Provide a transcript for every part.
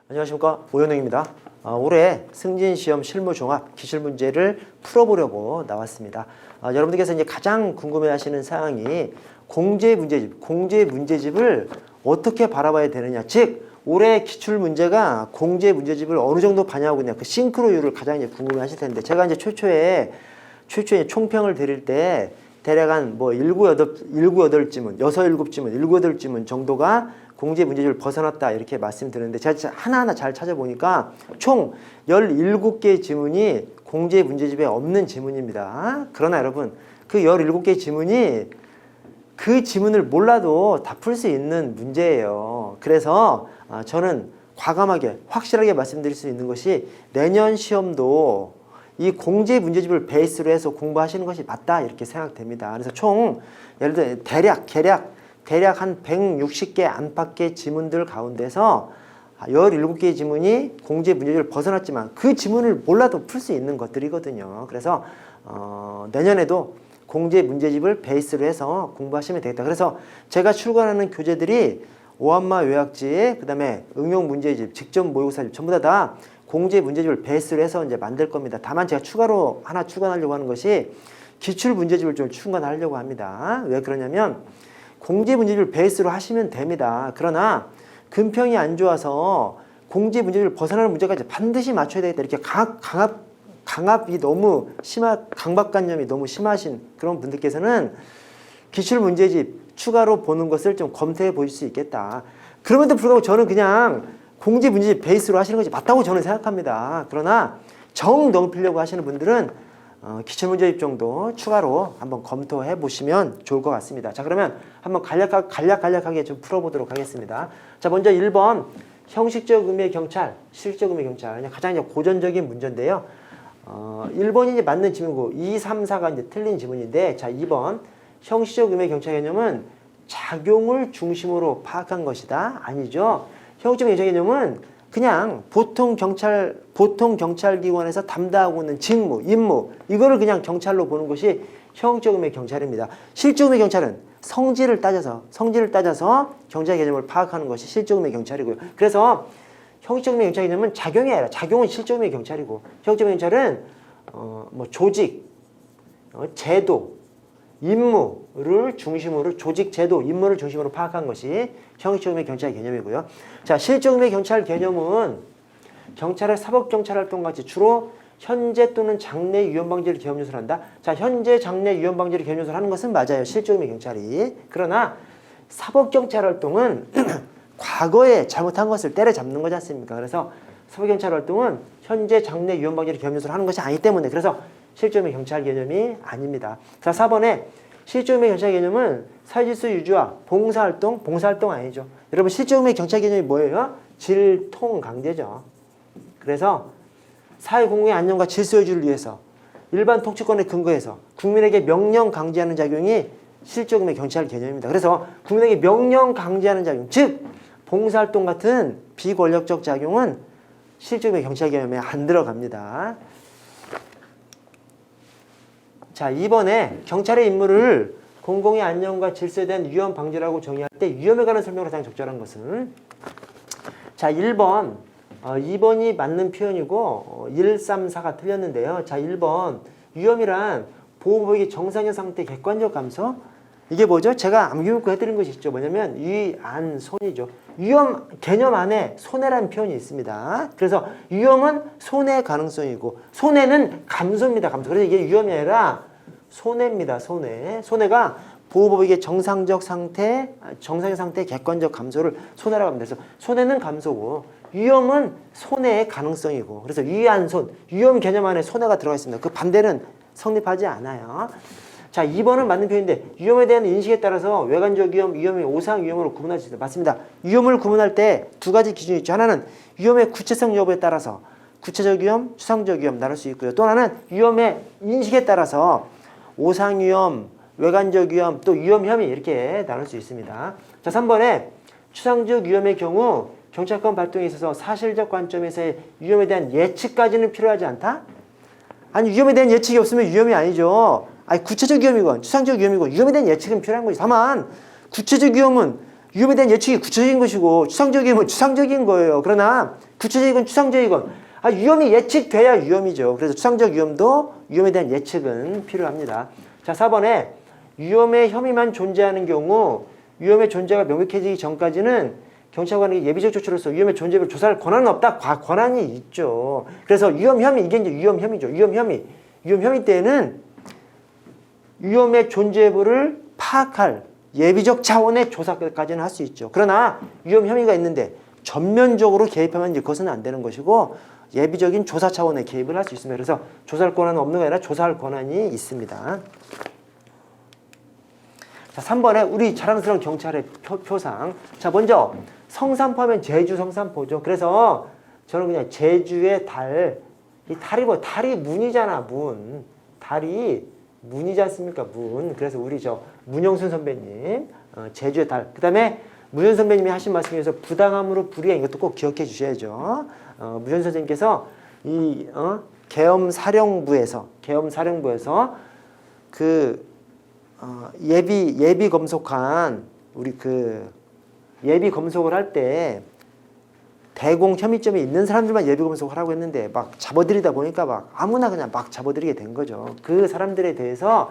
안녕하십니까, 오현웅입니다. 올해 승진시험 실무종합 기출문제를 풀어보려고 나왔습니다. 여러분들께서 이제 가장 궁금해하시는 사항이 공제문제집을 어떻게 바라봐야 되느냐, 즉 올해 기출문제가 공제문제집을 어느 정도 반영하고 있냐, 그 싱크로율을 가장 이제 궁금해하실 텐데, 제가 이제 최초에 총평을 드릴 때 대략 한 뭐 7, 8지문, 6, 7지문 정도가 공제 문제집을 벗어났다 이렇게 말씀드렸는데, 제가 하나하나 잘 찾아보니까 총 17개의 지문이 공제 문제집에 없는 지문입니다. 그러나 여러분, 그 17개의 지문이 그 지문을 몰라도 다 풀 수 있는 문제예요. 그래서 저는 과감하게 확실하게 말씀드릴 수 있는 것이, 내년 시험도 이 공제 문제집을 베이스로 해서 공부하시는 것이 맞다 이렇게 생각됩니다. 그래서 총 예를 들어 대략 한 160개 안팎의 지문들 가운데서 17개의 지문이 공제 문제집을 벗어났지만 그 지문을 몰라도 풀 수 있는 것들이거든요. 그래서 내년에도 공제 문제집을 베이스로 해서 공부하시면 되겠다. 그래서 제가 출간하는 교재들이 오한마 요약지, 그 다음에 응용 문제집, 직접 모의고사집 전부 다 공제 문제집을 베이스로 해서 이제 만들 겁니다. 다만 제가 추가로 하나 출간하려고 하는 것이 기출 문제집을 좀 출간하려고 합니다. 왜 그러냐면, 공제 문제집을 베이스로 하시면 됩니다. 그러나 근평이 안 좋아서 공제 문제집을 벗어나는 문제까지 반드시 맞춰야 되겠다, 이렇게 강압이 너무 강박관념이 너무 심하신 그런 분들께서는 기출 문제집 추가로 보는 것을 좀 검토해 보실 수 있겠다. 그럼에도 불구하고 저는 그냥 공제 문제집 베이스로 하시는 것이 맞다고 저는 생각합니다. 그러나 정 넓히려고 하시는 분들은 기출 문제집 정도 추가로 한번 검토해 보시면 좋을 것 같습니다. 자, 그러면 한번 간략하게 좀 풀어보도록 하겠습니다. 자, 먼저 1번 형식적 의미의 경찰, 실질적 의미의 경찰, 그냥 가장 이제 고전적인 문제인데요. 1번이 이제 맞는 지문이고 2, 3, 4가 이제 틀린 지문인데, 자, 2번 형식적 의미의 경찰 개념은 작용을 중심으로 파악한 것이다. 아니죠. 형식적 경찰 개념은 그냥 보통 경찰기관에서 담당하고 있는 직무, 임무, 이거를 그냥 경찰로 보는 것이 형식적 의미의 경찰입니다. 실적 의미의 경찰은 성질을 따져서 경찰 개념을 파악하는 것이 실적 의미의 경찰이고요. 그래서 형식적 의미의 경찰 개념은 작용이 아니라, 작용은 실적 의미의 경찰이고, 형식적 의미의 경찰은 뭐 조직, 제도, 임무를 중심으로, 조직, 제도, 임무를 중심으로 파악한 것이 형식적 의미의 경찰 개념이고요. 자, 실적 의미의 경찰 개념은 경찰의 사법경찰 활동같이 주로 현재 또는 장래 위험 방지를 개념 요소로 한다. 자, 현재 장래 위험 방지를 개념 요소로 하는 것은 맞아요, 실적 의미의 경찰이. 그러나 사법경찰 활동은 과거에 잘못한 것을 때려잡는 거지 않습니까? 그래서 사법경찰 활동은 현재 장래 위험 방지를 개념 요소로 하는 것이 아니기 때문에, 그래서 실적 의미의 경찰 개념이 아닙니다. 자, 4번에 실적 의미의 경찰 개념은 사회질서 유지와 봉사활동 아니죠. 여러분, 실적 의미의 경찰 개념이 뭐예요? 질통강제죠. 그래서 사회 공공의 안녕과 질서 유지를 위해서 일반 통치권에 근거해서 국민에게 명령 강제하는 작용이 실적 의미의 경찰 개념입니다. 그래서 국민에게 명령 강제하는 작용, 즉 봉사활동 같은 비권력적 작용은 실적 의미의 경찰 개념에 안 들어갑니다. 자, 2번에 경찰의 임무를 공공의 안녕과 질서에 대한 위험 방지라고 정의할 때 위험에 관한 설명으로 가장 적절한 것은, 자, 1번 2번이 맞는 표현이고 1, 3, 4가 틀렸는데요. 자, 1번 위험이란 보호법의 정상적 상태 객관적 감소, 이게 뭐죠? 제가 암기문구 해드린 것이 있죠. 뭐냐면 위, 안, 손이죠. 위험 개념 안에 손해라는 표현이 있습니다. 그래서 위험은 손해 가능성이고 손해는 감소입니다. 감소. 그래서 이게 위험이 아니라 손해입니다. 손해가 보호법의 정상적 상태 객관적 감소를 손해라고 합니다. 그래서 손해는 감소고 위험은 손해의 가능성이고, 그래서 위안손, 위험 개념 안에 손해가 들어가 있습니다. 그 반대는 성립하지 않아요. 자, 2번은 맞는 표현인데, 위험에 대한 인식에 따라서 외관적 위험, 위험의 오상 위험으로 구분할 수 있다. 맞습니다. 위험을 구분할 때 두 가지 기준이 있죠. 하나는 위험의 구체성 여부에 따라서 구체적 위험, 추상적 위험 나눌 수 있고요. 또 하나는 위험의 인식에 따라서 오상 위험, 외관적 위험, 또 위험 혐의 이렇게 나눌 수 있습니다. 자, 3번에 추상적 위험의 경우 경찰권 발동에 있어서 사실적 관점에서의 위험에 대한 예측까지는 필요하지 않다? 아니, 위험에 대한 예측이 없으면 위험이 아니죠. 아니, 구체적 위험이건 추상적 위험이건 위험에 대한 예측은 필요한 거지. 다만 구체적 위험은 위험에 대한 예측이 구체적인 것이고 추상적 위험은 추상적인 거예요. 그러나 구체적이건 추상적이건 위험이 예측돼야 위험이죠. 그래서 추상적 위험도 위험에 대한 예측은 필요합니다. 자, 4번에 위험의 혐의만 존재하는 경우 위험의 존재가 명백해지기 전까지는 경찰관이 예비적 조치로서 위험의 존재를 조사할 권한은 없다. 권한이 있죠. 그래서 위험 혐의, 이게 이제 위험 혐의죠. 위험 혐의 때에는 위험의 존재 여부를 파악할 예비적 차원의 조사까지는 할 수 있죠. 그러나 위험 혐의가 있는데 전면적으로 개입하면 이제 그것은 안 되는 것이고 예비적인 조사 차원의 개입을 할 수 있습니다. 그래서 조사할 권한은 없는 게 아니라 조사할 권한이 있습니다. 자, 3번에 우리 자랑스러운 경찰의 표상. 자, 먼저 성산포하면 제주 성산포죠. 그래서 저는 그냥 제주의 달, 이 달이 뭐 달이 문이잖아, 문. 달이 문이지 않습니까? 문. 그래서 우리 문영순 선배님 제주의 달. 그 다음에 문현 선배님이 하신 말씀 중에서 부당함으로 불이행, 이것도 꼭 기억해 주셔야죠. 문현 선생님께서 이 계엄사령부에서 예비 검속한 우리 예비 검속을 할 때 대공 혐의점이 있는 사람들만 예비 검속을 하라고 했는데 막 잡아들이다 보니까 막 아무나 그냥 막 잡아들이게 된 거죠. 그 사람들에 대해서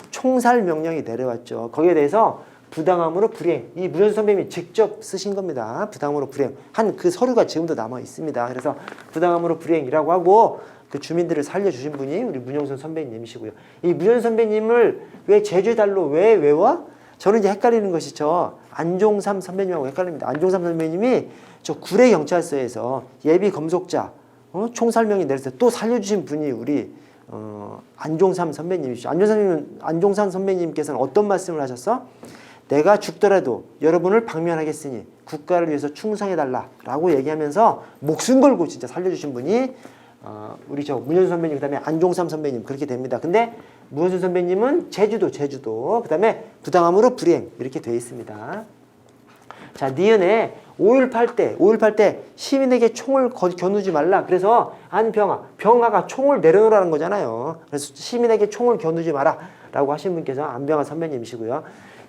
총살 명령이 내려왔죠. 거기에 대해서 부당함으로 불이행, 이 문현 선배님이 직접 쓰신 겁니다. 부당함으로 불이행 한 그 서류가 지금도 남아 있습니다. 그래서 부당함으로 불이행이라고 하고 그 주민들을 살려주신 분이 우리 문영선 선배님이시고요. 이 문현 선배님을 왜 제주의 달로 왜 외워? 저는 이제 헷갈리는 것이 안종삼 선배님하고 헷갈립니다. 안종삼 선배님이 구례 경찰서에서 예비 검속자 총살명이 내려서 또 살려주신 분이 우리 안종삼 선배님이시죠. 안종삼 선배님께서는 어떤 말씀을 하셨어? 내가 죽더라도 여러분을 방면하겠으니 국가를 위해서 충성해달라라고 얘기하면서 목숨 걸고 진짜 살려주신 분이 우리 문현 선배님, 그 다음에 안종삼 선배님, 그렇게 됩니다. 근데 문현 선배님은 제주도, 그 다음에 부당함으로 불이행, 이렇게 되어 있습니다. 자, 니은에 5.18 때 시민에게 총을 겨누지 말라. 그래서 병아가 총을 내려놓으라는 거잖아요. 그래서 시민에게 총을 겨누지 마라 라고 하신 분께서 안병아 선배님이시고요.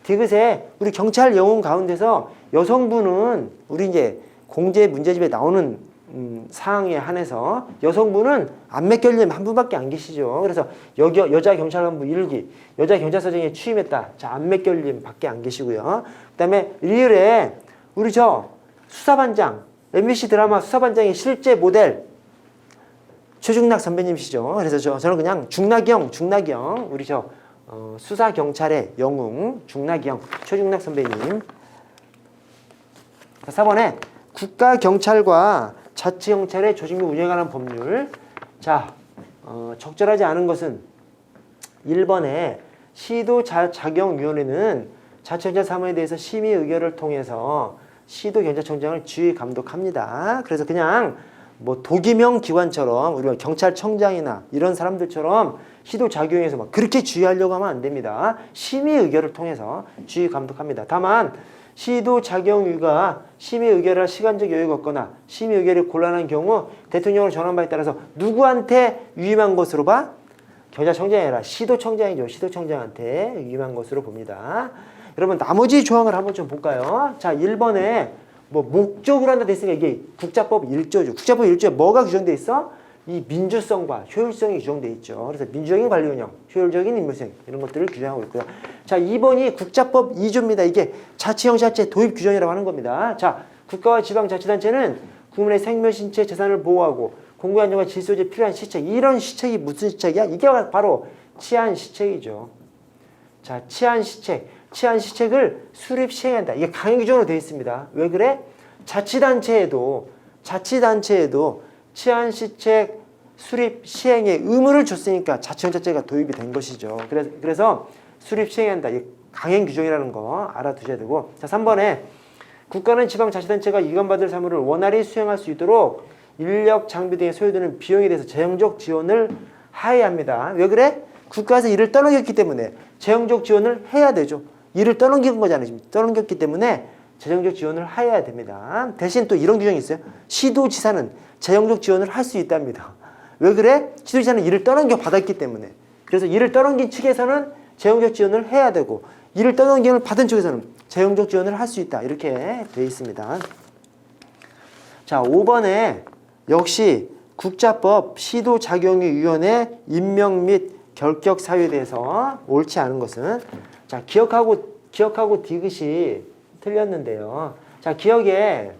디귿에 우리 경찰 영웅 가운데서 여성분은 우리 이제 공제 문제집에 나오는 사항에 한해서 여성분은 안맥결림 한 분밖에 안 계시죠. 그래서 여자 경찰관부 1기 여자 경찰서장에 취임했다. 자, 안맥결림 밖에 안 계시고요. 그 다음에 리을에 우리 수사반장, MBC 드라마 수사반장의 실제 모델 최중락 선배님이시죠. 그래서 저는 그냥 중락형 우리 수사경찰의 영웅 중락형 최중락 선배님. 4번에 국가경찰과 자치경찰의 조직력 운영에 관한 법률. 자, 적절하지 않은 것은 1번에 시도자경위원회는 자치경찰 사무에 대해서 심의 의결을 통해서 시도경찰청장을 지휘 감독합니다. 그래서 그냥 도기명 기관처럼 우리가 경찰청장이나 이런 사람들처럼 시도작용해서 막 그렇게 지휘하려고 하면 안 됩니다. 심의 의결을 통해서 지휘 감독합니다. 다만 시도작용위가 심의 의결할 시간적 여유가 없거나 심의 의결이 곤란한 경우 대통령으로 전환 바에 따라서 누구한테 위임한 것으로 봐? 경찰청장이 아니라 시도청장이죠. 시도청장한테 위임한 것으로 봅니다. 여러분 나머지 조항을 한번 좀 볼까요? 자, 1번에 목적으로 한다 됐으니까 이게 국자법 1조죠. 국자법 1조에 뭐가 규정돼 있어? 이 민주성과 효율성이 규정돼 있죠. 그래서 민주적인 관리 운영, 효율적인 임무 수행 이런 것들을 규정하고 있고요. 자, 2번이 국자법 2조입니다. 이게 자치형사제 도입 규정이라고 하는 겁니다. 자, 국가와 지방자치단체는 국민의 생명, 신체, 재산을 보호하고 공공 안정과 질서에 필요한 시책. 이런 시책이 무슨 시책이야? 이게 바로 치안 시책이죠. 자, 치안 시책을 수립 시행한다. 이게 강행 규정으로 되어 있습니다. 왜 그래? 자치단체에도 치안 시책 수립 시행의 의무를 줬으니까 자치형사제가 도입이 된 것이죠. 그래서 수립 시행한다. 이 강행 규정이라는 거 알아두셔야 되고. 자, 3번에 국가는 지방자치단체가 이관받을 사무를 원활히 수행할 수 있도록 인력, 장비 등에 소요되는 비용에 대해서 재정적 지원을 하여야 합니다. 왜 그래? 국가에서 일을 떠넘겼기 때문에 재정적 지원을 해야 되죠. 일을 떠넘긴 거잖아요. 지금 떠넘겼기 때문에 재정적 지원을 하여야 됩니다. 대신 또 이런 규정이 있어요. 시도지사는 재정적 지원을 할 수 있답니다. 왜 그래? 시도지사는 일을 떠넘겨 받았기 때문에. 그래서 일을 떠넘긴 측에서는 재정적 지원을 해야 되고 일을 떠넘김을 받은 쪽에서는 재정적 지원을 할 수 있다. 이렇게 되어 있습니다. 자, 5번에 역시 국자법 시도작용위원회 임명 및 결격 사유에 대해서 옳지 않은 것은 자, 기억하고 디귿이 틀렸는데요. 자, 기억에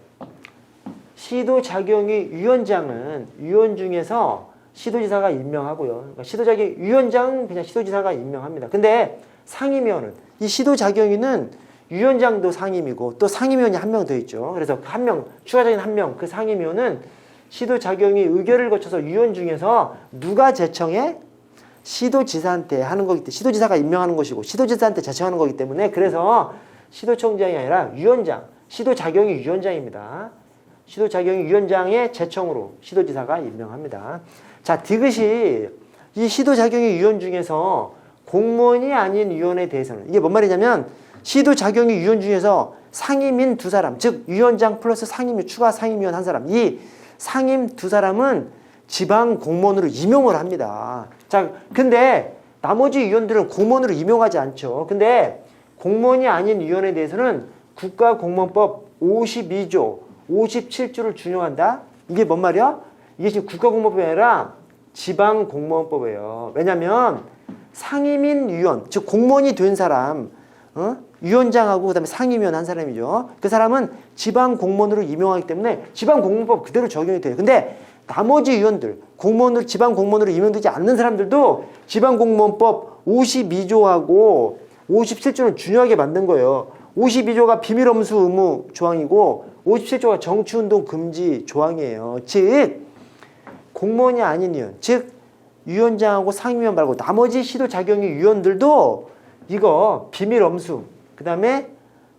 시도작용위 위원장은 위원 중에서 시도지사가 임명하고요. 그러니까 시도작용 위원장은 그냥 시도지사가 임명합니다. 근데 상임위원은 이 시도작용위는 위원장도 상임이고 또 상임위원이 한 명 더 있죠. 그래서 한 명, 추가적인 한 명, 그 상임위원은 시도작용위 의결을 거쳐서 위원 중에서 누가 제청해? 시도지사한테 하는 거기 때문에 시도지사가 임명하는 것이고 시도지사한테 제청하는 거기 때문에 그래서 시도총장이 아니라 위원장, 시도작용위 위원장입니다. 시도작용위 위원장의 제청으로 시도지사가 임명합니다. 자, 디귿이 이 시도작용위 위원 중에서 공무원이 아닌 위원에 대해서는 이게 뭔 말이냐면 시도작용위 위원 중에서 상임인 두 사람, 즉 위원장 플러스 상임위 추가 상임위원 한 사람, 이 상임 두 사람은 지방 공무원으로 임용을 합니다. 자, 근데 나머지 위원들은 공무원으로 임용하지 않죠. 근데 공무원이 아닌 위원에 대해서는 국가공무원법 52조, 57조를 준용한다? 이게 뭔 말이야? 이게 지금 국가공무원법이 아니라 지방공무원법이에요. 왜냐면 상임인 위원, 즉 공무원이 된 사람, 위원장하고 그다음에 상임위원 한 사람이죠. 그 사람은 지방공무원으로 임용하기 때문에 지방공무원법 그대로 적용이 돼요. 근데 나머지 위원들, 공무원으로 지방공무원으로 임용되지 않는 사람들도 지방공무원법 52조하고 57조는 중요하게 만든 거예요. 52조가 비밀엄수 의무 조항이고 57조가 정치운동 금지 조항이에요. 즉 공무원이 아닌 위원, 즉 위원장하고 상임위원 말고 나머지 시도작용위 위원들도 이거 비밀엄수, 그 다음에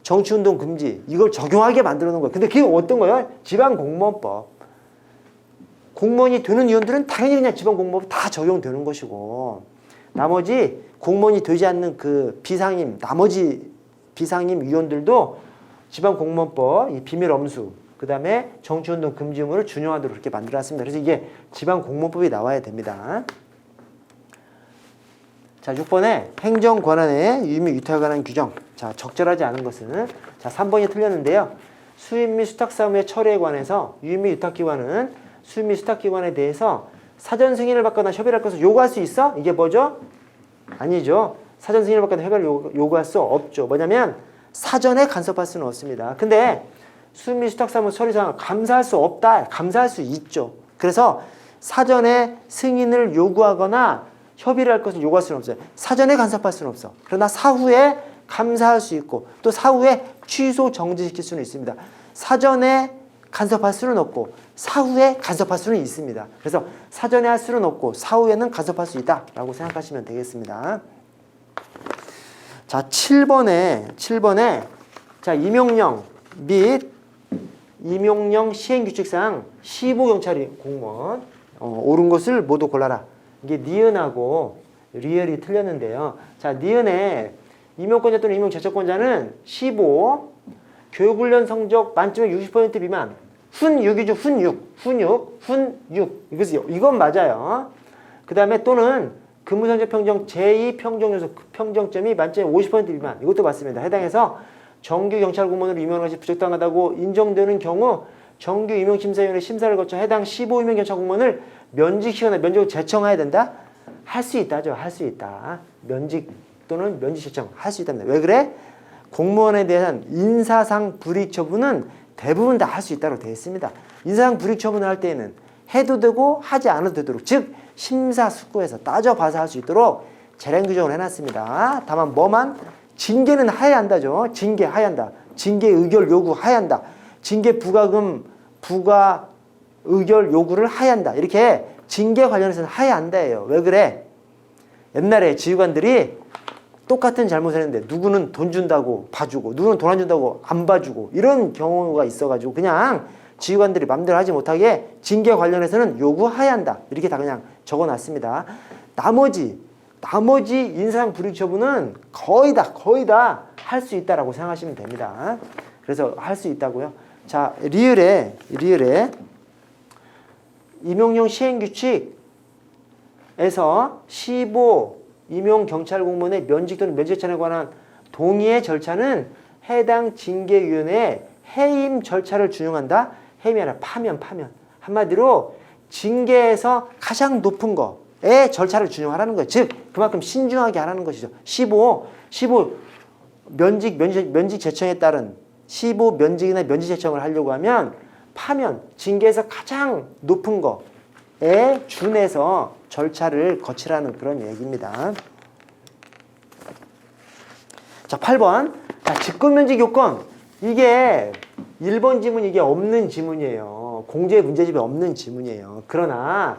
정치운동 금지 이걸 적용하게 만들어 놓은 거예요. 근데 그게 어떤 거예요? 지방공무원법. 공무원이 되는 위원들은 당연히 그냥 지방공무원법 다 적용되는 것이고 나머지 공무원이 되지 않는 그 비상임, 나머지 비상임 위원들도 지방공무원법 이 비밀엄수, 그 다음에 정치운동 금지 의무를 준용하도록 이렇게 만들어놨습니다. 그래서 이게 지방공무원법이 나와야 됩니다. 자, 6번에 행정권한의 유의 및 위탁에 관한 규정. 자, 적절하지 않은 것은 자, 3번이 틀렸는데요. 수입 및 수탁사무의 처리에 관해서 유의 및 위탁기관은 수입 및 수탁기관에 대해서 사전 승인을 받거나 협의를 할 것을 요구할 수 있어? 이게 뭐죠? 아니죠. 사전 승인을 받거나 협의를 요구할 수 없죠. 뭐냐면 사전에 간섭할 수는 없습니다. 근데 수입 및 수탁사무 처리사항을 감사할 수 없다. 감사할 수 있죠. 그래서 사전에 승인을 요구하거나 협의를 할 것을 요구할 수는 없어요. 사전에 간섭할 수는 없어. 그러나 사후에 감사할 수 있고 또 사후에 취소 정지시킬 수는 있습니다. 사전에 간섭할 수는 없고 사후에 간섭할 수는 있습니다. 그래서 사전에 할 수는 없고 사후에는 간섭할 수 있다라고 생각하시면 되겠습니다. 자, 7번에 자, 임용령 및 임용령 시행규칙상 시보경찰이 공무원 옳은 것을 모두 골라라. 이게 니은하고 리을이 틀렸는데요. 자, 니은에 임용권자 또는 임용제청권자는 15, 교육훈련 성적 만점에 60% 미만, 훈6이죠. 훈6. 이건 맞아요. 그 다음에 또는 근무성적 평정 제2평정요소 평정점이 만점에 50% 미만. 이것도 맞습니다. 해당해서 정규 경찰 공무원으로 임용하는 것이 부적당하다고 인정되는 경우 정규 임용심사위원회 심사를 거쳐 해당 15임용 경찰 공무원을 면직시거나 면직으로 제청해야 된다? 할 수 있다죠. 할 수 있다. 면직 또는 면직 제청 할 수 있답니다. 왜 그래? 공무원에 대한 인사상 불이익 처분은 대부분 다 할 수 있다고 되어 있습니다. 인사상 불이익 처분을 할 때에는 해도 되고 하지 않아도 되도록 즉 심사숙고해서 따져봐서 할 수 있도록 재량 규정을 해놨습니다. 다만 뭐만? 징계는 하야 한다죠. 징계 하야 한다. 징계 의결 요구 하야 한다. 징계 부과금 부과 의결 요구를 하야 한다. 이렇게 징계 관련해서는 하야 한다예요. 왜 그래? 옛날에 지휘관들이 똑같은 잘못을 했는데 누구는 돈 준다고 봐주고 누구는 돈 안 준다고 안 봐주고 이런 경우가 있어가지고 그냥 지휘관들이 마음대로 하지 못하게 징계 관련해서는 요구해야 한다. 이렇게 다 그냥 적어놨습니다. 나머지 인사상 불이익 처분은 거의 다 할 수 있다라고 생각하시면 됩니다. 그래서 할 수 있다고요. 자, 리을에 임용령 시행규칙에서 15 임용 경찰 공무원의 면직 또는 면제청에 관한 동의의 절차는 해당 징계위원회의 해임 절차를 준용한다. 해임이 아니라 파면. 한마디로 징계에서 가장 높은 거에 절차를 준용하라는 거예요. 즉 그만큼 신중하게 하라는 것이죠. 15 면직 제청에 따른 15 면직이나 면직 제청을 하려고 하면 파면 징계에서 가장 높은 거에 준해서 절차를 거치라는 그런 얘기입니다. 자, 8번. 자, 직권면직 요건. 이게 1번 지문 이게 없는 지문이에요. 공제 문제집에 없는 지문이에요. 그러나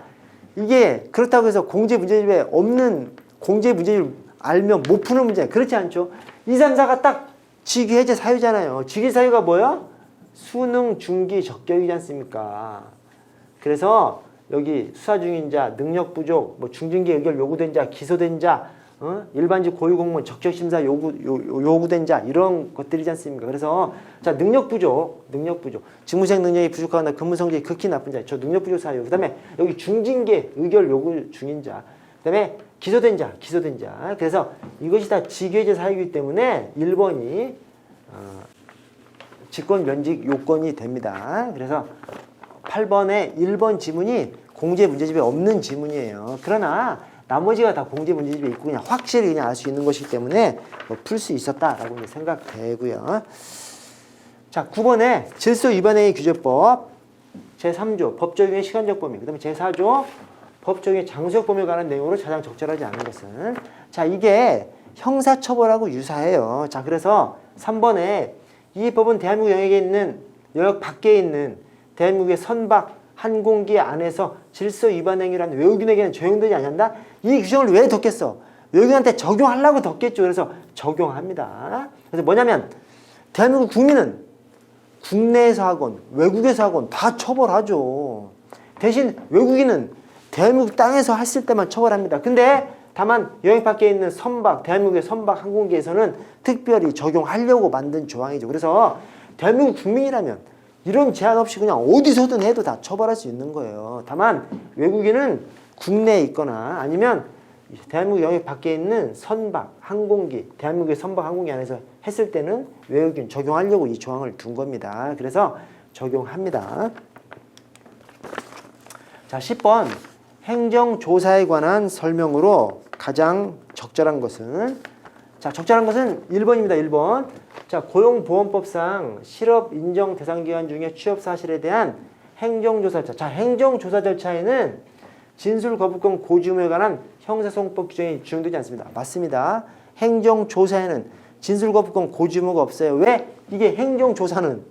이게 그렇다고 해서 공제 문제집에 없는 공제 문제집을 알면 못 푸는 문제. 그렇지 않죠? 2, 3, 4가 딱 직위해제 사유잖아요. 직위 사유가 뭐야? 수능 중기 적격이지 않습니까? 그래서 여기 수사 중인 자, 능력 부족, 뭐 중징계 의결 요구된 자, 기소된 자, 일반직 고유공무원 적격심사 요구된 자 이런 것들이지 않습니까? 그래서 자 능력 부족, 직무수행 능력이 부족하거나 근무 성적이 극히 나쁜 자, 저 능력 부족 사유. 그다음에 여기 중징계 의결 요구 중인 자, 그다음에 기소된 자. 그래서 이것이 다 직위해제 사유이기 때문에 1번이 직권 면직 요건이 됩니다. 그래서 8번의 1번 지문이 공제 문제집에 없는 지문이에요. 그러나 나머지가 다 공제 문제집에 있고 그냥 확실히 그냥 알 수 있는 것이기 때문에 뭐 풀 수 있었다라고 생각되고요. 자, 9번에 질서 위반행위 규제법 제3조 법 적용의 시간적 범위, 그다음에 제4조 법 적용의 장소적 범위에 관한 내용으로 가장 적절하지 않은 것은, 자 이게 형사처벌하고 유사해요. 자 그래서 3번에 이 법은 대한민국 영역에 있는 영역 밖에 있는 대한민국의 선박 항공기 안에서 질서 위반 행위라는 외국인에게는 적용되지 않는다. 이 규정을 왜 뒀겠어? 외국인한테 적용하려고 뒀겠죠. 그래서 적용합니다. 그래서 뭐냐면 대한민국 국민은 국내에서 하건 외국에서 하건 다 처벌하죠. 대신 외국인은 대한민국 땅에서 했을 때만 처벌합니다. 근데 다만 영역 밖에 있는 선박, 대한민국의 선박 항공기에서는 특별히 적용하려고 만든 조항이죠. 그래서 대한민국 국민이라면 이런 제한 없이 그냥 어디서든 해도 다 처벌할 수 있는 거예요. 다만 외국인은 국내에 있거나 아니면 대한민국 영역 밖에 있는 선박, 항공기, 대한민국의 선박, 항공기 안에서 했을 때는 외국인 적용하려고 이 조항을 둔 겁니다. 그래서 적용합니다. 자, 10번 행정조사에 관한 설명으로 가장 적절한 것은, 자 적절한 것은 1번입니다. 1번. 자, 고용보험법상 실업 인정 대상 기간 중에 취업 사실에 대한 행정조사 절차. 자, 행정조사 절차에는 진술 거부권 고지 의무에 관한 형사소송법 규정이 준용되지 않습니다. 맞습니다. 행정조사에는 진술 거부권 고지 의무가 없어요. 왜? 이게 행정조사는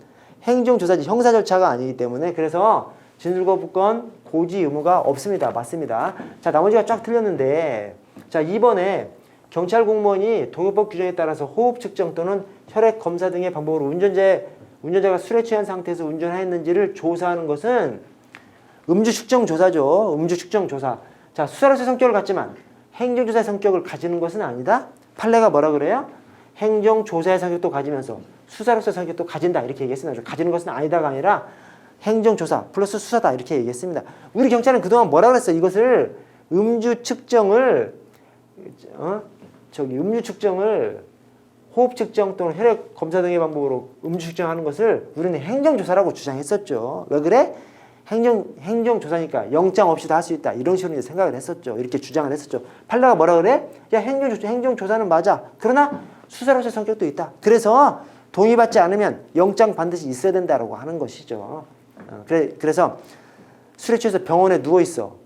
행정조사지 형사 절차가 아니기 때문에. 그래서 진술 거부권 고지 의무가 없습니다. 맞습니다. 자, 나머지가 쫙 틀렸는데, 자 2번에 경찰 공무원이 동요법 규정에 따라서 호흡 측정 또는 혈액 검사 등의 방법으로 운전자가 술에 취한 상태에서 운전했는지를 조사하는 것은 음주 측정 조사죠. 음주 측정 조사. 자, 수사로서의 성격을 갖지만 행정조사의 성격을 가지는 것은 아니다. 판례가 뭐라 그래요? 행정조사의 성격도 가지면서 수사로서의 성격도 가진다. 이렇게 얘기했습니다. 가지는 것은 아니다가 아니라 행정조사 플러스 수사다. 이렇게 얘기했습니다. 우리 경찰은 그동안 뭐라 그랬어요? 이것을 음주 측정을 호흡 측정 또는 혈액 검사 등의 방법으로 음주 측정하는 것을 우리는 행정조사라고 주장했었죠. 왜 그래? 행정조사니까 영장 없이도 할 수 있다. 이런 식으로 생각을 했었죠. 이렇게 주장을 했었죠. 판례가 뭐라 그래? 야, 행정조사는 맞아. 그러나 수사로서의 성격도 있다. 그래서 동의받지 않으면 영장 반드시 있어야 된다라고 하는 것이죠. 그래서 술에 취해서 병원에 누워있어.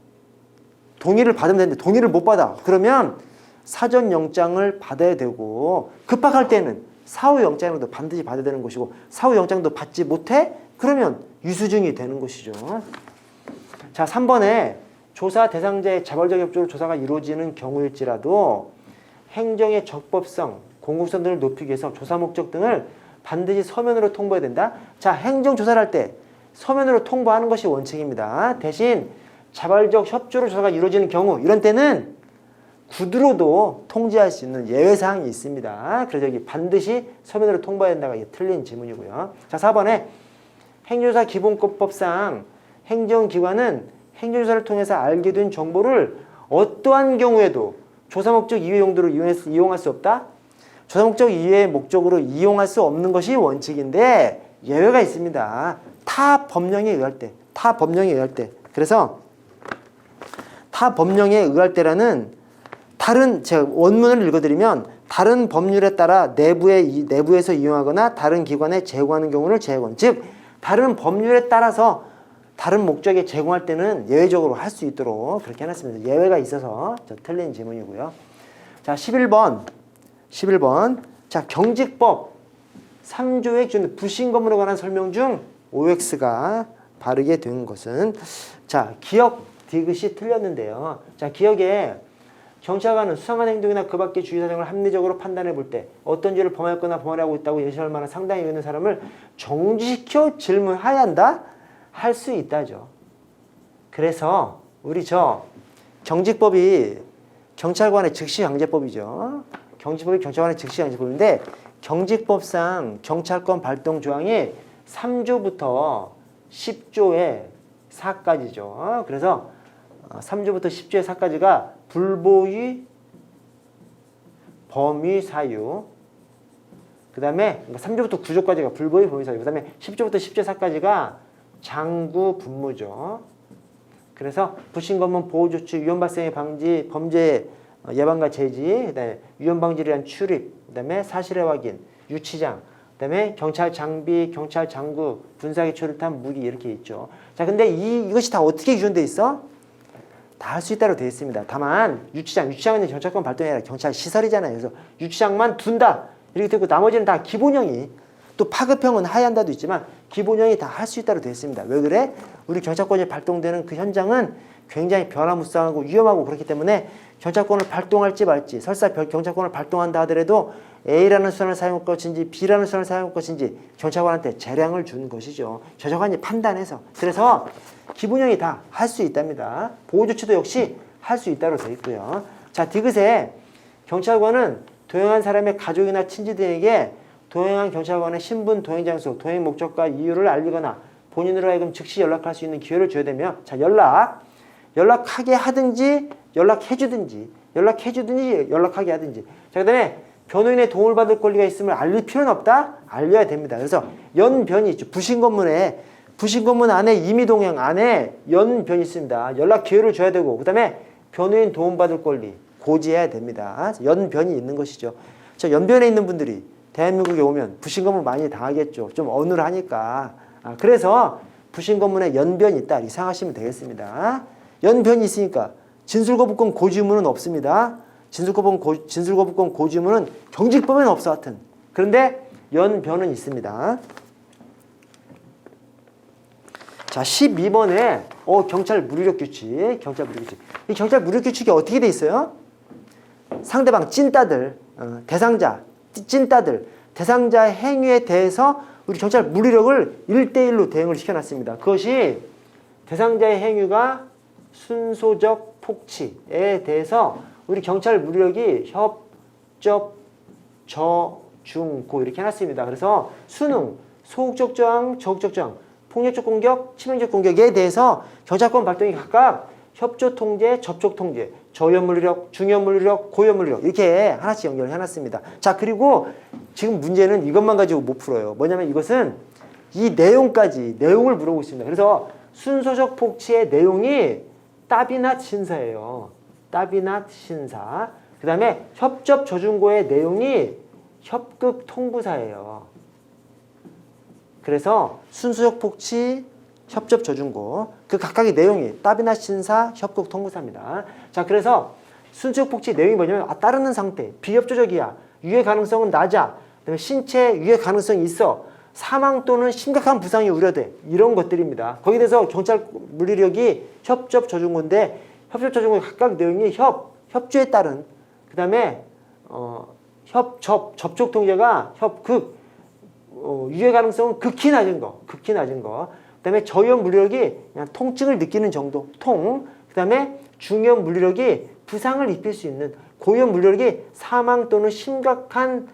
동의를 받으면 되는데 동의를 못 받아. 그러면 사전 영장을 받아야 되고, 급박할 때는 사후 영장도 반드시 받아야 되는 것이고, 사후 영장도 받지 못해? 그러면 유수증이 되는 것이죠. 자, 3번에 조사 대상자의 자발적 협조로 조사가 이루어지는 경우일지라도 행정의 적법성, 공공성 등을 높이기 위해서 조사 목적 등을 반드시 서면으로 통보해야 된다. 자, 행정조사를 할 때 서면으로 통보하는 것이 원칙입니다. 대신 자발적 협조로 조사가 이루어지는 경우, 이런 때는 구두로도 통지할 수 있는 예외사항이 있습니다. 그래서 여기 반드시 서면으로 통보해야 된다가 이게 틀린 지문이고요. 자, 4번에 행정조사 기본법상 행정기관은 행정조사를 통해서 알게 된 정보를 어떠한 경우에도 조사 목적 이외 용도로 이용할 수 없다. 조사 목적 이외의 목적으로 이용할 수 없는 것이 원칙인데, 예외가 있습니다. 타 법령에 의할 때. 타 법령에 의할 때. 그래서 타 법령에 의할 때라는 다른 제가 원문을 읽어드리면 다른 법률에 따라 내부에서 이용하거나 다른 기관에 제공하는 경우를 제공. 즉 다른 법률에 따라서 다른 목적에 제공할 때는 예외적으로 할 수 있도록 그렇게 해놨습니다. 예외가 있어서 틀린 지문이고요. 자, 11번. 자, 경직법 3조의 기준 부신 건물에 관한 설명 중 OX가 바르게 된 것은 자, 기억 디귿이 틀렸는데요. 자, 기억에 경찰관은 수상한 행동이나 그 밖의 주의 사정을 합리적으로 판단해 볼 때 어떤 죄를 범하였거나 범하려고 있다고 예시할 만한 상당히 있는 사람을 정지시켜 질문해야 한다? 할 수 있다죠. 그래서 우리 경직법이 경찰관의 즉시강제법이죠. 경직법이 경찰관의 즉시강제법인데 경직법상 경찰권 발동 조항이 3조부터 10조의 4까지죠. 그래서 3조부터 10조의 4까지가 불보의, 범의, 사유. 그 다음에 3조부터 9조까지가 불보의, 범의, 사유. 그 다음에 10조부터 10조 4까지가 장구, 분무죠. 그래서 부신검문 보호조치, 위험 발생의 방지, 범죄 예방과 제지, 그다음에 위험 방지를 위한 출입, 그다음에 사실의 확인, 유치장, 그다음에 경찰 장비, 경찰 장구, 분사기 초를탄 무기 이렇게 있죠. 자, 근데 이것이 다 어떻게 기준돼 있어? 다 할 수 있다고 되어 있습니다. 다만 유치장은 경찰권 발동이 아니라 경찰 시설이잖아요. 그래서 유치장만 둔다 이렇게 되고 나머지는 다 기본형이 또 파급형은 하얀다도 있지만 기본형이 다 할 수 있다고 되어 있습니다. 왜 그래? 우리 경찰권이 발동되는 그 현장은 굉장히 변화무쌍하고 위험하고 그렇기 때문에 경찰권을 발동할지 말지 설사 경찰권을 발동한다 하더라도 A라는 수단을 사용할 것인지 B라는 수단을 사용할 것인지 경찰관한테 재량을 준 것이죠. 경찰관이 판단해서. 그래서 기본형이 다 할 수 있답니다. 보호조치도 역시 할 수 있다고 되어 있고요. 자, 디귿에 경찰관은 도행한 사람의 가족이나 친지 등에게 도행한 경찰관의 신분, 도행 장소, 도행 목적과 이유를 알리거나 본인으로 하여금 즉시 연락할 수 있는 기회를 줘야 되며 자, 연락하게 하든지 연락해주든지 연락하게 하든지 자, 그 다음에 변호인의 도움을 받을 권리가 있음을 알릴 필요는 없다? 알려야 됩니다. 그래서 연변이 있죠. 부신검문 안에 임의동행 안에 연변이 있습니다. 연락 기회를 줘야 되고 그 다음에 변호인 도움받을 권리 고지해야 됩니다. 연변이 있는 것이죠. 자, 연변에 있는 분들이 대한민국에 오면 부신검문 많이 당하겠죠. 좀 어눌하니까. 그래서 부신검문에 연변이 있다 이렇게 생각하시면 되겠습니다. 연변이 있으니까 진술거부권 고지의무는 없습니다. 진술거부권 고지의무는 경직법에는 없어 하여튼. 그런데 연변은 있습니다. 자, 12번에 경찰 무리력 규칙. 이 경찰 무리력 규칙이 어떻게 돼 있어요? 상대방 찐따들, 대상자의 행위에 대해서 우리 경찰 무리력을 1대1로 대응을 시켜놨습니다. 그것이 대상자의 행위가 순소적 폭치에 대해서 우리 경찰 무리력이 협, 접, 저, 중, 고 이렇게 해놨습니다. 그래서 수능, 소극적 저항, 적극적 저항, 폭력적 공격, 치명적 공격에 대해서 경찰권 발동이 각각 협조 통제, 접촉 통제, 저위험 물리력, 중위험 물리력, 고위험 물리력 이렇게 하나씩 연결을 해놨습니다. 자, 그리고 지금 문제는 이것만 가지고 못 풀어요. 뭐냐면 이것은 이 내용을 물어보고 있습니다. 그래서 순소적 폭치의 내용이 따비낫 신사예요. 따비낫 신사. 그 다음에 협접 저중고의 내용이 협극 통부사예요. 그래서 순소적 폭치, 협접 저중고 그 각각의 내용이 따비나 신사, 협극 통부사입니다. 자, 그래서 순소적 폭치 내용이 뭐냐면 따르는 상태, 비협조적이야, 유해 가능성은 낮아, 그다음에 신체 유해 가능성이 있어, 사망 또는 심각한 부상이 우려돼 이런 것들입니다. 거기에 대해서 경찰 물리력이 협접 저중고인데 협접 저중고의 각각 내용이 협조에 따른 그 다음에 접촉 통제가 협극 유해 가능성은 극히 낮은 거. 그 다음에 저위험 물리력이 그냥 통증을 느끼는 정도, 그 다음에 중위험 물리력이 부상을 입힐 수 있는, 고위험 물리력이 사망 또는 심각한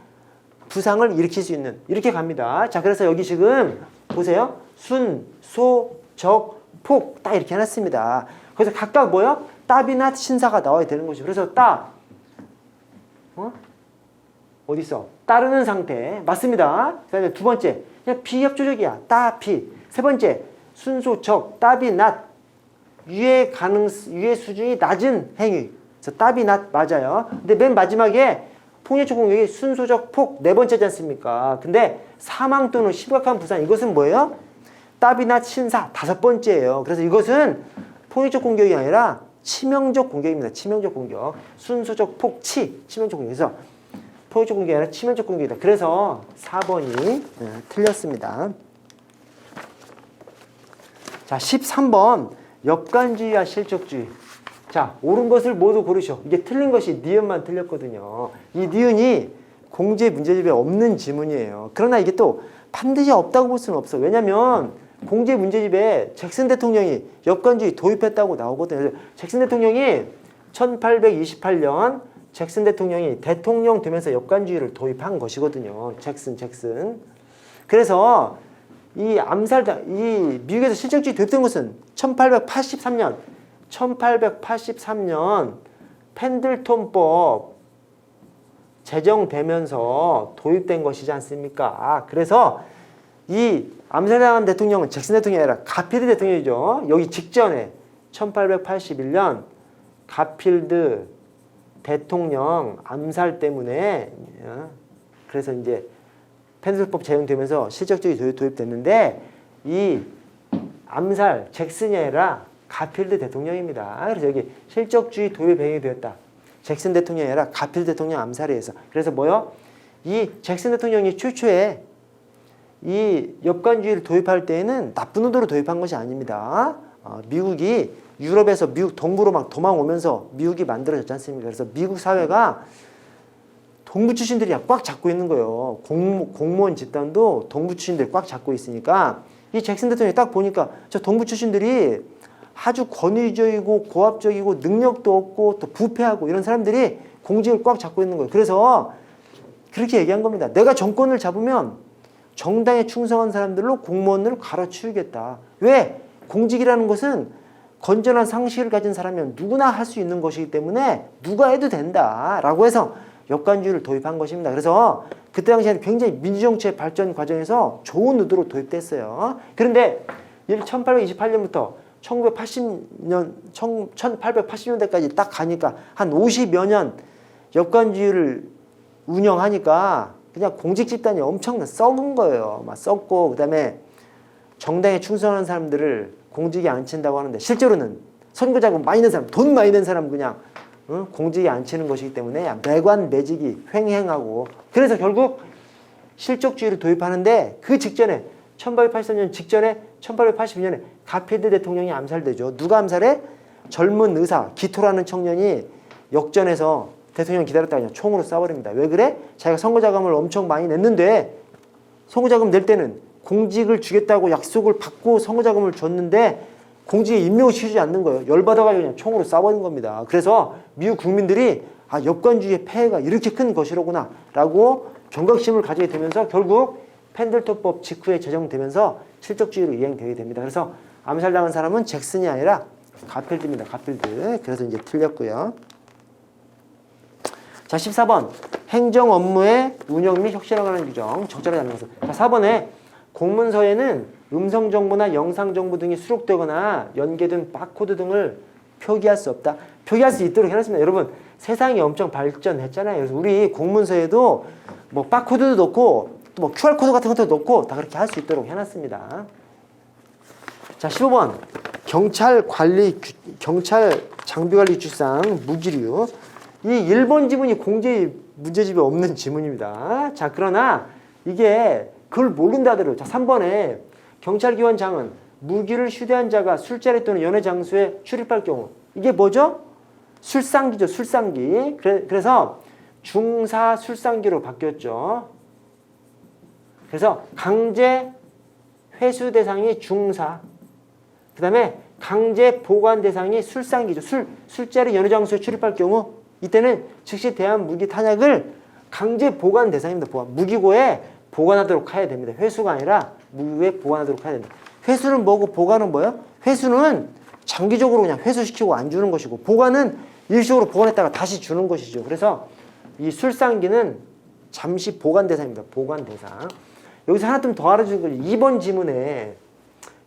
부상을 일으킬 수 있는, 이렇게 갑니다. 자, 그래서 여기 지금 보세요. 순, 소, 적, 폭, 딱 이렇게 해놨습니다. 그래서 각각 뭐요? 따비나 신사가 나와야 되는 거죠. 그래서 어디 있어? 따르는 상태. 맞습니다. 그 다음에 두 번째, 그냥 비협조적이야. 따, 비. 세 번째, 순소, 적, 따비, 낮. 유해 수준이 낮은 행위. 그래서 따비, 낮 맞아요. 근데 맨 마지막에 폭력적 공격이 순소적 폭 네 번째지 않습니까? 근데 사망 또는 심각한 부상 이것은 뭐예요? 따비, 낮, 신사 다섯 번째예요. 그래서 이것은 폭력적 공격이 아니라 치명적 공격입니다. 치명적 공격. 순소적 폭, 치명적 공격에서 폭력적 공격이 아니라 치명적 공격이다. 그래서 4번이 틀렸습니다. 자, 13번 역관주의와 실적주의. 자, 옳은 것을 모두 고르시오. 이게 틀린 것이 니은만 틀렸거든요. 이 니은이 공제 문제집에 없는 지문이에요. 그러나 이게 또 반드시 없다고 볼 수는 없어. 왜냐면 공제 문제집에 잭슨 대통령이 역관주의 도입했다고 나오거든요. 잭슨 대통령이 1828년 잭슨 대통령이 대통령 되면서 역관주의를 도입한 것이거든요. 잭슨. 그래서 이 미국에서 실적주의 도입된 것은 1883년 펜들턴법 제정되면서 도입된 것이지 않습니까? 그래서 이 암살당한 대통령은 잭슨 대통령이 아니라 가필드 대통령이죠. 여기 직전에 1881년 가필드 대통령 암살 때문에 그래서 이제 펜들턴법 제정되면서 실적주의 도입됐는데 이 암살 잭슨이 아니라 가필드 대통령입니다. 그래서 여기 실적주의 도입 배경이 되었다. 잭슨 대통령이 아니라 가필드 대통령 암살에 의해서. 그래서 뭐요? 이 잭슨 대통령이 최초에 이 역관주의를 도입할 때에는 나쁜 의도로 도입한 것이 아닙니다. 미국이 유럽에서 미국 동부로 막 도망오면서 미국이 만들어졌지 않습니까? 그래서 미국 사회가 동부 출신들이 꽉 잡고 있는 거예요. 공무원 집단도 동부 출신들이 꽉 잡고 있으니까 이 잭슨 대통령이 딱 보니까 저 동부 출신들이 아주 권위적이고 고압적이고 능력도 없고 또 부패하고 이런 사람들이 공직을 꽉 잡고 있는 거예요. 그래서 그렇게 얘기한 겁니다. 내가 정권을 잡으면 정당에 충성한 사람들로 공무원을 갈아치우겠다. 왜? 공직이라는 것은 건전한 상식을 가진 사람이면 누구나 할 수 있는 것이기 때문에 누가 해도 된다라고 해서 역관주의를 도입한 것입니다. 그래서 그때 당시에는 굉장히 민주정치의 발전 과정에서 좋은 의도로 도입됐어요. 그런데 1828년부터 1880년대까지 딱 가니까 한 50여 년 역관주의를 운영하니까 그냥 공직 집단이 엄청나 썩은 거예요. 막 썩고 그다음에 정당에 충성하는 사람들을 공직에 앉힌다고 하는데 실제로는 선거자금 많이 낸 사람, 돈 많이 낸 사람 그냥 공직에 앉히는 것이기 때문에 매관 매직이 횡행하고 그래서 결국 실적주의를 도입하는데 그 직전에 1883년 직전에 1882년에 가필드 대통령이 암살되죠. 누가 암살해? 젊은 의사 기토라는 청년이 역전해서 대통령 기다렸다가 그냥 총으로 쏴버립니다. 왜 그래? 자기가 선거자금을 엄청 많이 냈는데 선거자금 낼 때는 공직을 주겠다고 약속을 받고 선거자금을 줬는데 공직에 임명을 시키지 않는 거예요. 열받아가지고 그냥 총으로 쏴버린 겁니다. 그래서 미국 국민들이 역관주의의 폐해가 이렇게 큰 것이로구나 라고 경각심을 가지게 되면서 결국 펜들턴법 직후에 제정되면서 실적주의로 이행되게 됩니다. 그래서 암살당한 사람은 잭슨이 아니라 가필드입니다. 가필드. 그래서 이제 틀렸고요. 자, 14번. 행정 업무의 운영 및 혁신에 관한 규정. 적절하지 않는 것은. 자, 4번에 공문서에는 음성 정보나 영상 정보 등이 수록되거나 연계된 바코드 등을 표기할 수 없다. 표기할 수 있도록 해놨습니다. 여러분, 세상이 엄청 발전했잖아요. 그래서 우리 공문서에도 뭐 바코드도 넣고 또 뭐 QR코드 같은 것도 넣고 다 그렇게 할 수 있도록 해놨습니다. 자, 15번. 경찰 장비관리 규칙상 무기류. 이 1번 지문이 공제 문제집에 없는 지문입니다. 자, 그러나 이게 그걸 모른다 하더라도 자, 3번에 경찰기관장은 무기를 휴대한 자가 술자리 또는 연회 장소에 출입할 경우 이게 뭐죠? 술상기죠. 술상기. 그래서 중사 술상기로 바뀌었죠. 그래서 강제 회수 대상이 중사, 그 다음에 강제 보관 대상이 술상기죠. 술자리 연회 장소에 출입할 경우 이때는 즉시 대한 무기 탄약을 강제 보관 대상입니다. 무기고에 보관하도록 해야 됩니다. 회수가 아니라 무기고에 보관하도록 해야 됩니다. 회수는 뭐고 보관은 뭐예요? 회수는 장기적으로 그냥 회수시키고 안 주는 것이고 보관은 일시적으로 보관했다가 다시 주는 것이죠. 그래서 이 술상기는 잠시 보관 대상입니다. 보관 대상. 여기서 하나 좀 더 알아주는 거죠. 2번 지문에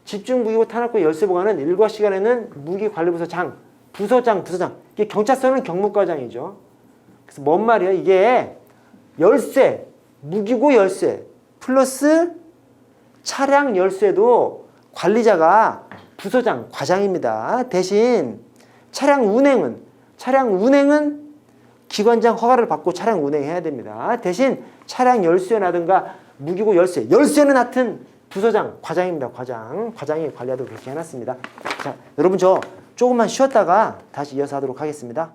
집중무기고 탄압과 열쇠 보관은 일과 시간에는 무기관리부서장, 부서장. 이게 경찰서는 경무과장이죠. 그래서 뭔 말이에요? 이게 열쇠, 무기고 열쇠 플러스 차량 열쇠도 관리자가 부서장, 과장입니다. 대신 차량 운행은 기관장 허가를 받고 차량 운행해야 됩니다. 대신 차량 열쇠라든가 무기고 열쇠는 하여튼 부서장, 과장입니다. 과장이 관리하도록 그렇게 해놨습니다. 자, 여러분 저 조금만 쉬었다가 다시 이어서 하도록 하겠습니다.